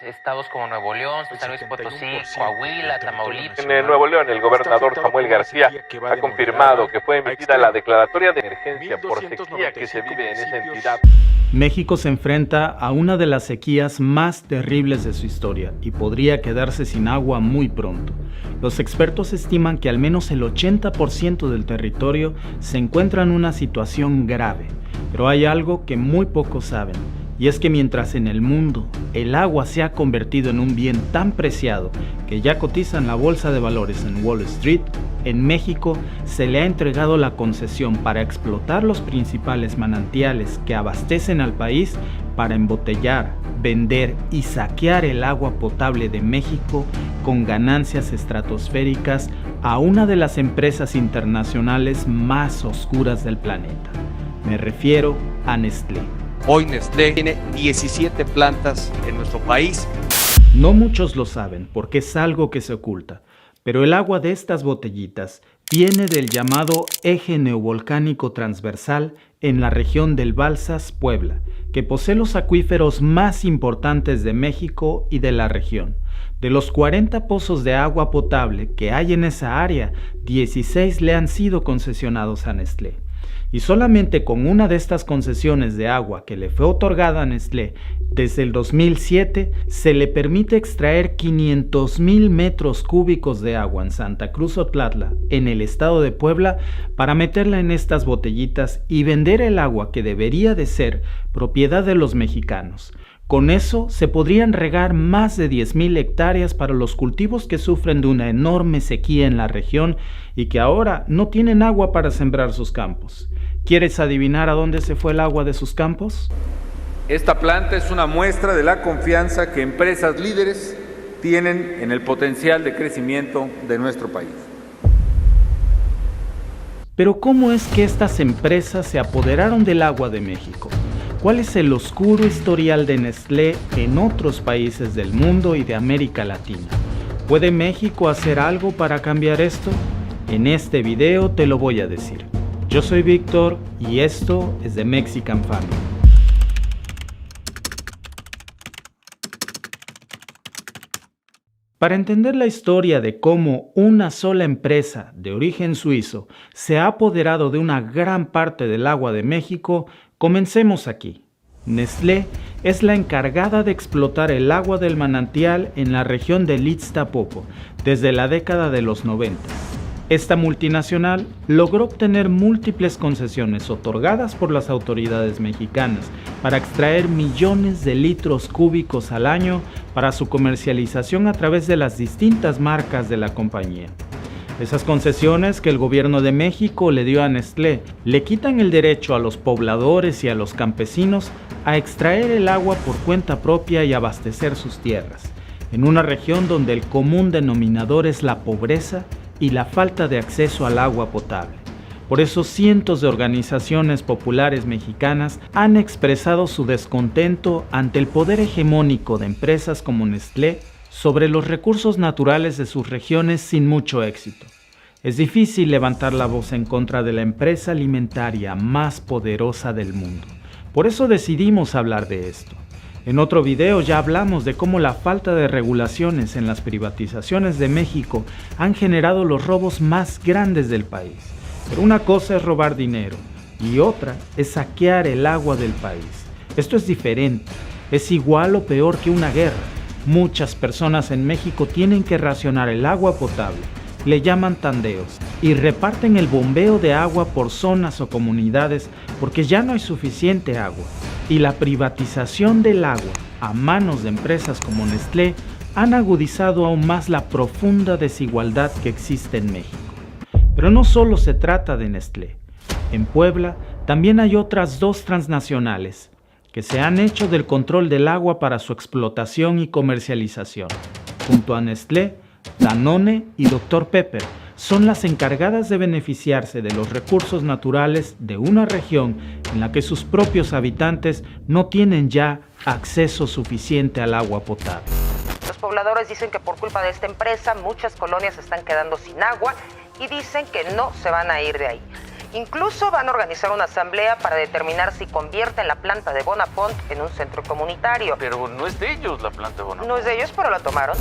estados como Nuevo León, San Luis Potosí, Coahuila, Tamaulipas. En Nuevo León, el gobernador Samuel García ha confirmado que fue emitida la declaratoria de emergencia por sequía que se vive en esa entidad. México se enfrenta a una de las sequías más terribles de su historia y podría quedarse sin agua muy pronto. Los expertos estiman que al menos el 80% del territorio se encuentra en una situación grave, pero hay algo que muy pocos saben, y es que mientras en el mundo el agua se ha convertido en un bien tan preciado que ya cotiza en la bolsa de valores en Wall Street, en México se le ha entregado la concesión para explotar los principales manantiales que abastecen al país para embotellar, vender y saquear el agua potable de México con ganancias estratosféricas a una de las empresas internacionales más oscuras del planeta. Me refiero a Nestlé. Hoy Nestlé tiene 17 plantas en nuestro país. No muchos lo saben porque es algo que se oculta, pero el agua de estas botellitas viene del llamado eje neovolcánico transversal en la región del Balsas, Puebla, que posee los acuíferos más importantes de México y de la región. De los 40 pozos de agua potable que hay en esa área, 16 le han sido concesionados a Nestlé. Y solamente con una de estas concesiones de agua que le fue otorgada a Nestlé desde el 2007, se le permite extraer 500,000 metros cúbicos de agua en Santa Cruz Otlatla, en el estado de Puebla, para meterla en estas botellitas y vender el agua que debería de ser propiedad de los mexicanos. Con eso se podrían regar más de 10,000 hectáreas para los cultivos que sufren de una enorme sequía en la región y que ahora no tienen agua para sembrar sus campos. ¿Quieres adivinar a dónde se fue el agua de sus campos? Esta planta es una muestra de la confianza que empresas líderes tienen en el potencial de crecimiento de nuestro país. Pero ¿cómo es que estas empresas se apoderaron del agua de México? ¿Cuál es el oscuro historial de Nestlé en otros países del mundo y de América Latina? ¿Puede México hacer algo para cambiar esto? En este video te lo voy a decir. Yo soy Víctor y esto es The Mexican Family. Para entender la historia de cómo una sola empresa de origen suizo se ha apoderado de una gran parte del agua de México, comencemos aquí. Nestlé es la encargada de explotar el agua del manantial en la región de Ixtapopo desde la década de los 90. Esta multinacional logró obtener múltiples concesiones otorgadas por las autoridades mexicanas para extraer millones de litros cúbicos al año para su comercialización a través de las distintas marcas de la compañía. Esas concesiones que el gobierno de México le dio a Nestlé le quitan el derecho a los pobladores y a los campesinos a extraer el agua por cuenta propia y abastecer sus tierras, en una región donde el común denominador es la pobreza y la falta de acceso al agua potable. Por eso cientos de organizaciones populares mexicanas han expresado su descontento ante el poder hegemónico de empresas como Nestlé sobre los recursos naturales de sus regiones sin mucho éxito. Es difícil levantar la voz en contra de la empresa alimentaria más poderosa del mundo. Por eso decidimos hablar de esto. En otro video ya hablamos de cómo la falta de regulaciones en las privatizaciones de México han generado los robos más grandes del país. Pero una cosa es robar dinero y otra es saquear el agua del país. Esto es diferente, es igual o peor que una guerra. Muchas personas en México tienen que racionar el agua potable, le llaman tandeos, y reparten el bombeo de agua por zonas o comunidades porque ya no hay suficiente agua. Y la privatización del agua a manos de empresas como Nestlé han agudizado aún más la profunda desigualdad que existe en México. Pero no solo se trata de Nestlé. En Puebla también hay otras dos transnacionales que se han hecho del control del agua para su explotación y comercialización. Junto a Nestlé, Danone y Dr. Pepper son las encargadas de beneficiarse de los recursos naturales de una región en la que sus propios habitantes no tienen ya acceso suficiente al agua potable. Los pobladores dicen que por culpa de esta empresa muchas colonias están quedando sin agua y dicen que no se van a ir de ahí. Incluso van a organizar una asamblea para determinar si convierten la planta de Bonafont en un centro comunitario. Pero no es de ellos la planta de Bonafont. No es de ellos, pero la tomaron.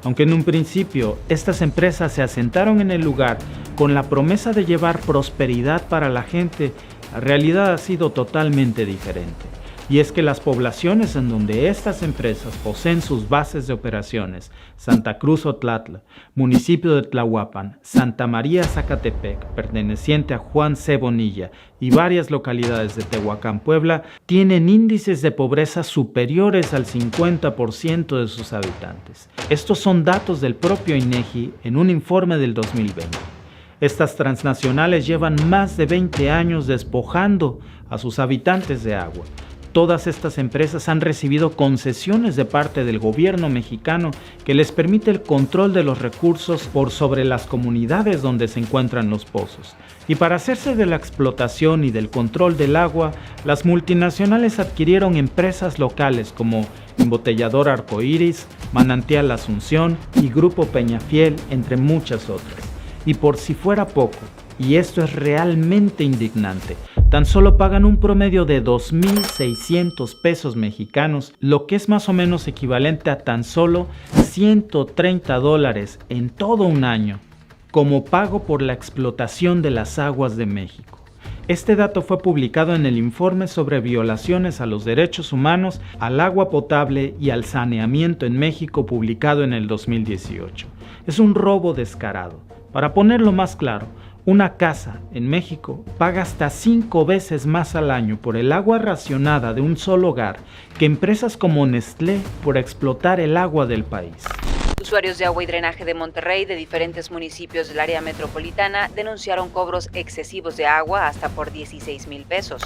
Aunque en un principio estas empresas se asentaron en el lugar con la promesa de llevar prosperidad para la gente, la realidad ha sido totalmente diferente. Y es que las poblaciones en donde estas empresas poseen sus bases de operaciones, Santa Cruz Otlatla, municipio de Tlahuapan, Santa María Zacatepec, perteneciente a Juan C. Bonilla, y varias localidades de Tehuacán, Puebla, tienen índices de pobreza superiores al 50% de sus habitantes. Estos son datos del propio INEGI en un informe del 2020. Estas transnacionales llevan más de 20 años despojando a sus habitantes de agua. Todas estas empresas han recibido concesiones de parte del gobierno mexicano que les permite el control de los recursos por sobre las comunidades donde se encuentran los pozos. Y para hacerse de la explotación y del control del agua, las multinacionales adquirieron empresas locales como Embotellador Arcoíris, Manantial Asunción y Grupo Peñafiel, entre muchas otras. Y por si fuera poco, y esto es realmente indignante, tan solo pagan un promedio de 2,600 pesos mexicanos, lo que es más o menos equivalente a tan solo $130 en todo un año, como pago por la explotación de las aguas de México. Este dato fue publicado en el informe sobre violaciones a los derechos humanos, al agua potable y al saneamiento en México, publicado en el 2018. Es un robo descarado. Para ponerlo más claro, una casa en México paga hasta 5 veces más al año por el agua racionada de un solo hogar que empresas como Nestlé por explotar el agua del país. Usuarios de agua y drenaje de Monterrey de diferentes municipios del área metropolitana denunciaron cobros excesivos de agua hasta por 16,000 pesos.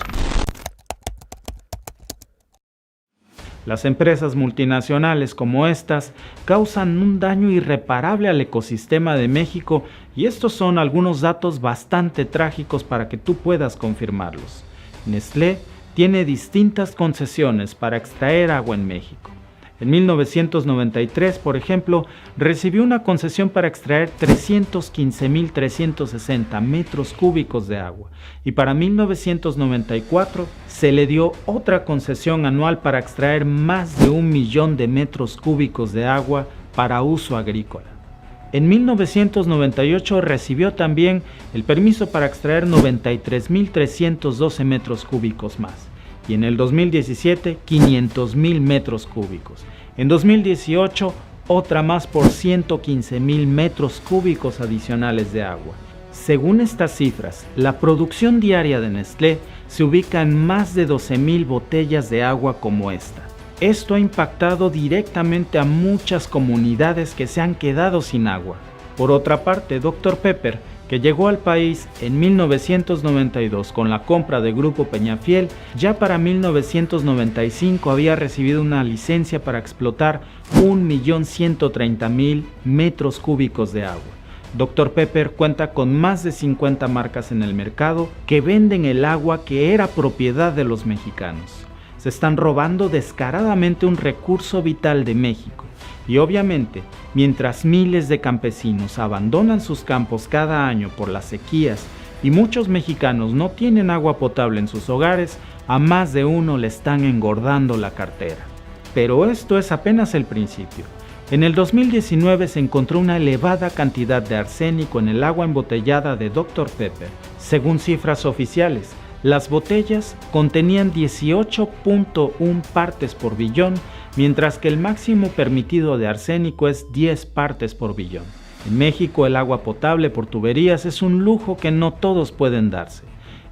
Las empresas multinacionales como estas causan un daño irreparable al ecosistema de México y estos son algunos datos bastante trágicos para que tú puedas confirmarlos. Nestlé tiene distintas concesiones para extraer agua en México. En 1993, por ejemplo, recibió una concesión para extraer 315,360 metros cúbicos de agua y para 1994 se le dio otra concesión anual para extraer más de 1 millón de metros cúbicos de agua para uso agrícola. En 1998 recibió también el permiso para extraer 93,312 metros cúbicos más. Y en el 2017, 500,000 metros cúbicos. En 2018, otra más por 115,000 metros cúbicos adicionales de agua. Según estas cifras, la producción diaria de Nestlé se ubica en más de 12,000 botellas de agua como esta. Esto ha impactado directamente a muchas comunidades que se han quedado sin agua. Por otra parte, Dr. Pepper, que llegó al país en 1992 con la compra de Grupo Peñafiel, ya para 1995 había recibido una licencia para explotar 1,130,000 metros cúbicos de agua. Dr. Pepper cuenta con más de 50 marcas en el mercado que venden el agua que era propiedad de los mexicanos. Se están robando descaradamente un recurso vital de México. Y obviamente, mientras miles de campesinos abandonan sus campos cada año por las sequías y muchos mexicanos no tienen agua potable en sus hogares, a más de uno le están engordando la cartera. Pero esto es apenas el principio. En el 2019 se encontró una elevada cantidad de arsénico en el agua embotellada de Dr. Pepper. Según cifras oficiales, las botellas contenían 18.1 partes por billón, mientras que el máximo permitido de arsénico es 10 partes por billón. En México, el agua potable por tuberías es un lujo que no todos pueden darse.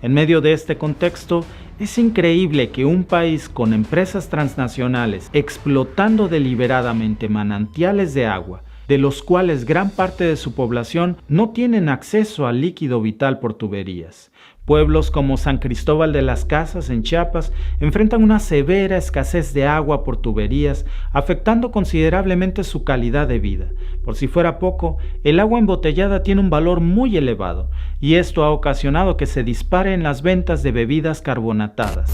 En medio de este contexto, es increíble que un país con empresas transnacionales explotando deliberadamente manantiales de agua, de los cuales gran parte de su población no tienen acceso al líquido vital por tuberías. Pueblos como San Cristóbal de las Casas en Chiapas enfrentan una severa escasez de agua por tuberías, afectando considerablemente su calidad de vida. Por si fuera poco, el agua embotellada tiene un valor muy elevado, y esto ha ocasionado que se disparen las ventas de bebidas carbonatadas.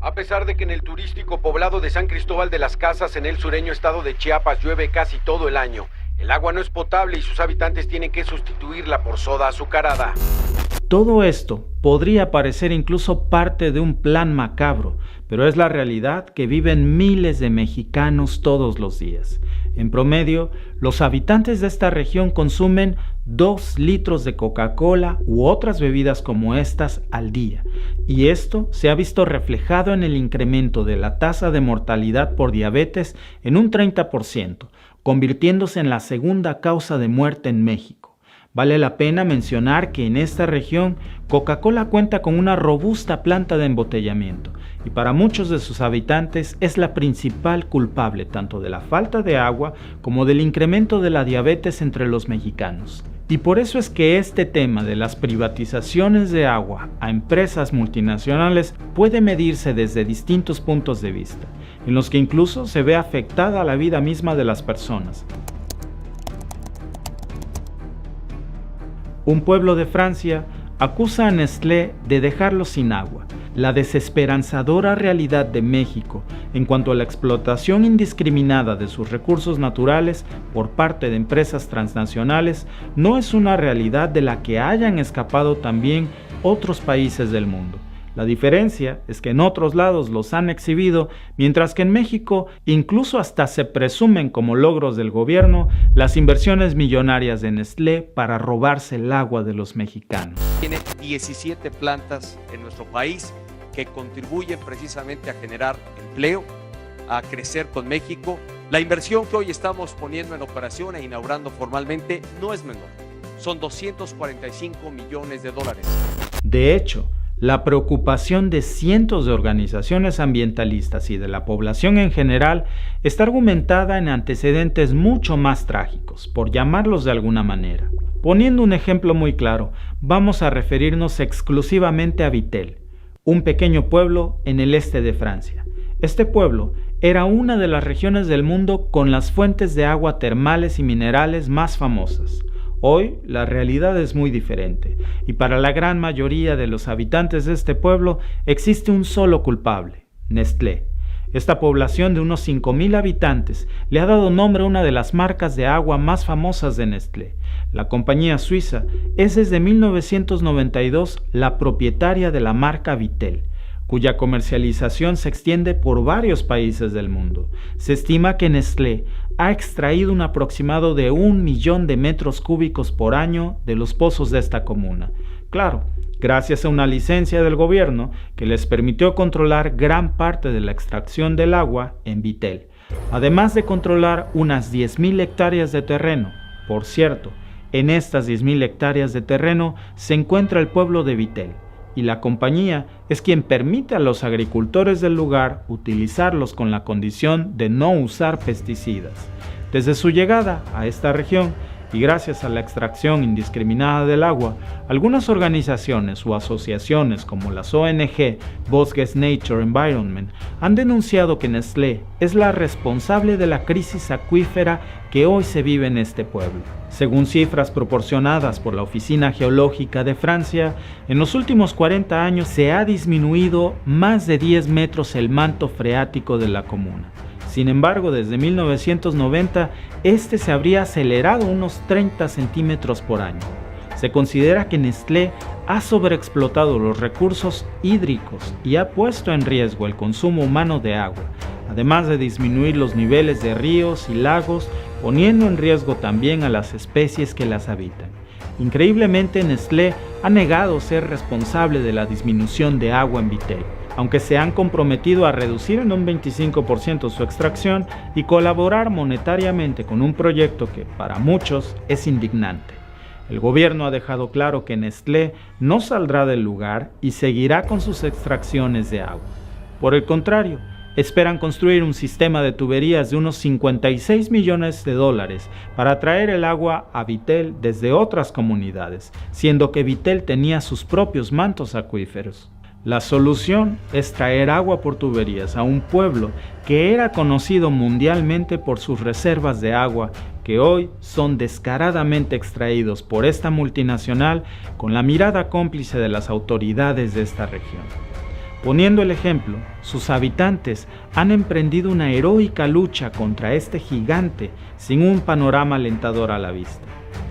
A pesar de que en el turístico poblado de San Cristóbal de las Casas, en el sureño estado de Chiapas, llueve casi todo el año, el agua no es potable y sus habitantes tienen que sustituirla por soda azucarada. Todo esto podría parecer incluso parte de un plan macabro, pero es la realidad que viven miles de mexicanos todos los días. En promedio, los habitantes de esta región consumen 2 litros de Coca-Cola u otras bebidas como estas al día, y esto se ha visto reflejado en el incremento de la tasa de mortalidad por diabetes en un 30%, convirtiéndose en la segunda causa de muerte en México. Vale la pena mencionar que en esta región Coca-Cola cuenta con una robusta planta de embotellamiento y para muchos de sus habitantes es la principal culpable tanto de la falta de agua como del incremento de la diabetes entre los mexicanos. Y por eso es que este tema de las privatizaciones de agua a empresas multinacionales puede medirse desde distintos puntos de vista, en los que incluso se ve afectada la vida misma de las personas. Un pueblo de Francia acusa a Nestlé de dejarlo sin agua. La desesperanzadora realidad de México en cuanto a la explotación indiscriminada de sus recursos naturales por parte de empresas transnacionales no es una realidad de la que hayan escapado también otros países del mundo. La diferencia es que en otros lados los han exhibido, mientras que en México incluso hasta se presumen como logros del gobierno las inversiones millonarias de Nestlé para robarse el agua de los mexicanos. Tiene 17 plantas en nuestro país que contribuyen precisamente a generar empleo, a crecer con México. La inversión que hoy estamos poniendo en operación e inaugurando formalmente no es menor, son 245 millones de dólares. De hecho, la preocupación de cientos de organizaciones ambientalistas y de la población en general está argumentada en antecedentes mucho más trágicos, por llamarlos de alguna manera. Poniendo un ejemplo muy claro, vamos a referirnos exclusivamente a Vitel, un pequeño pueblo en el este de Francia. Este pueblo era una de las regiones del mundo con las fuentes de agua termales y minerales más famosas. Hoy la realidad es muy diferente y para la gran mayoría de los habitantes de este pueblo existe un solo culpable, Nestlé. Esta población de unos 5,000 habitantes le ha dado nombre a una de las marcas de agua más famosas de Nestlé. La compañía suiza es desde 1992 la propietaria de la marca Vitel, cuya comercialización se extiende por varios países del mundo. Se estima que Nestlé ha extraído un aproximado de 1 millón de metros cúbicos por año de los pozos de esta comuna. Claro, gracias a una licencia del gobierno que les permitió controlar gran parte de la extracción del agua en Vitel, además de controlar unas 10,000 hectáreas de terreno. Por cierto, en estas 10,000 hectáreas de terreno se encuentra el pueblo de Vitel, y la compañía es quien permite a los agricultores del lugar utilizarlos con la condición de no usar pesticidas. Desde su llegada a esta región y gracias a la extracción indiscriminada del agua, algunas organizaciones o asociaciones como las ONG Bosques Nature Environment han denunciado que Nestlé es la responsable de la crisis acuífera que hoy se vive en este pueblo. Según cifras proporcionadas por la Oficina Geológica de Francia, en los últimos 40 años se ha disminuido más de 10 metros el manto freático de la comuna. Sin embargo, desde 1990, este se habría acelerado unos 30 centímetros por año. Se considera que Nestlé ha sobreexplotado los recursos hídricos y ha puesto en riesgo el consumo humano de agua, además de disminuir los niveles de ríos y lagos, poniendo en riesgo también a las especies que las habitan. Increíblemente, Nestlé ha negado ser responsable de la disminución de agua en Vitel, aunque se han comprometido a reducir en un 25% su extracción y colaborar monetariamente con un proyecto que para muchos es indignante. El gobierno ha dejado claro que Nestlé no saldrá del lugar y seguirá con sus extracciones de agua. Por el contrario, esperan construir un sistema de tuberías de unos 56 millones de dólares para traer el agua a Vitel desde otras comunidades, siendo que Vitel tenía sus propios mantos acuíferos. La solución es traer agua por tuberías a un pueblo que era conocido mundialmente por sus reservas de agua, que hoy son descaradamente extraídos por esta multinacional con la mirada cómplice de las autoridades de esta región. Poniendo el ejemplo, sus habitantes han emprendido una heroica lucha contra este gigante sin un panorama alentador a la vista.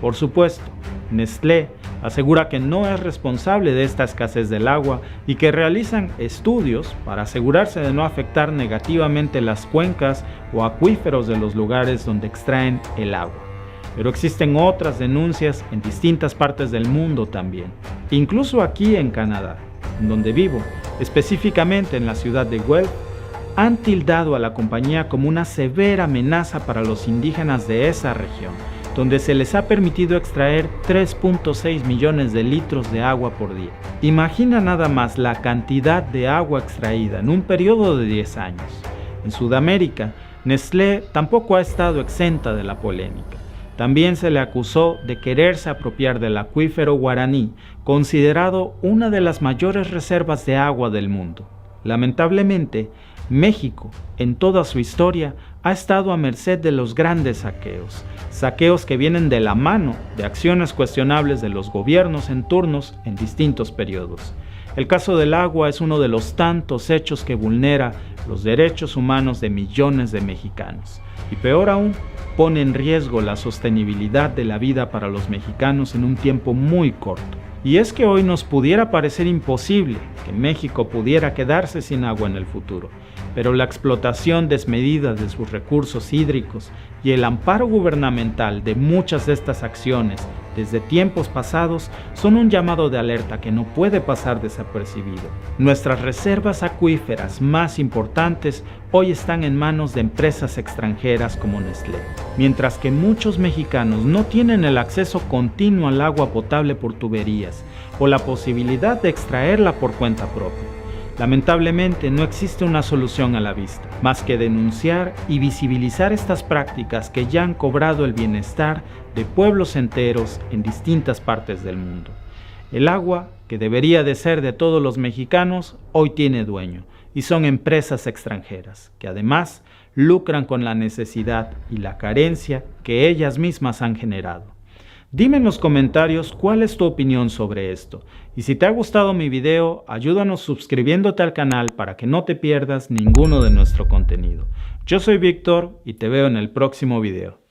Por supuesto, Nestlé asegura que no es responsable de esta escasez del agua y que realizan estudios para asegurarse de no afectar negativamente las cuencas o acuíferos de los lugares donde extraen el agua. Pero existen otras denuncias en distintas partes del mundo también, incluso aquí en Canadá, donde vivo, específicamente en la ciudad de Guelph, han tildado a la compañía como una severa amenaza para los indígenas de esa región, donde se les ha permitido extraer 3.6 millones de litros de agua por día. Imagina nada más la cantidad de agua extraída en un periodo de 10 años. En Sudamérica, Nestlé tampoco ha estado exenta de la polémica. También se le acusó de quererse apropiar del acuífero Guaraní, considerado una de las mayores reservas de agua del mundo. Lamentablemente, México, en toda su historia, ha estado a merced de los grandes saqueos que vienen de la mano de acciones cuestionables de los gobiernos en turnos en distintos periodos. El caso del agua es uno de los tantos hechos que vulnera los derechos humanos de millones de mexicanos. Y peor aún, pone en riesgo la sostenibilidad de la vida para los mexicanos en un tiempo muy corto. Y es que hoy nos pudiera parecer imposible que México pudiera quedarse sin agua en el futuro, pero la explotación desmedida de sus recursos hídricos y el amparo gubernamental de muchas de estas acciones desde tiempos pasados son un llamado de alerta que no puede pasar desapercibido. Nuestras reservas acuíferas más importantes hoy están en manos de empresas extranjeras como Nestlé, mientras que muchos mexicanos no tienen el acceso continuo al agua potable por tuberías o la posibilidad de extraerla por cuenta propia. Lamentablemente no existe una solución a la vista, más que denunciar y visibilizar estas prácticas que ya han cobrado el bienestar de pueblos enteros en distintas partes del mundo. El agua, que debería de ser de todos los mexicanos, hoy tiene dueño, y son empresas extranjeras, que además lucran con la necesidad y la carencia que ellas mismas han generado. Dime en los comentarios cuál es tu opinión sobre esto, y si te ha gustado mi video, ayúdanos suscribiéndote al canal para que no te pierdas ninguno de nuestro contenido. Yo soy Víctor y te veo en el próximo video.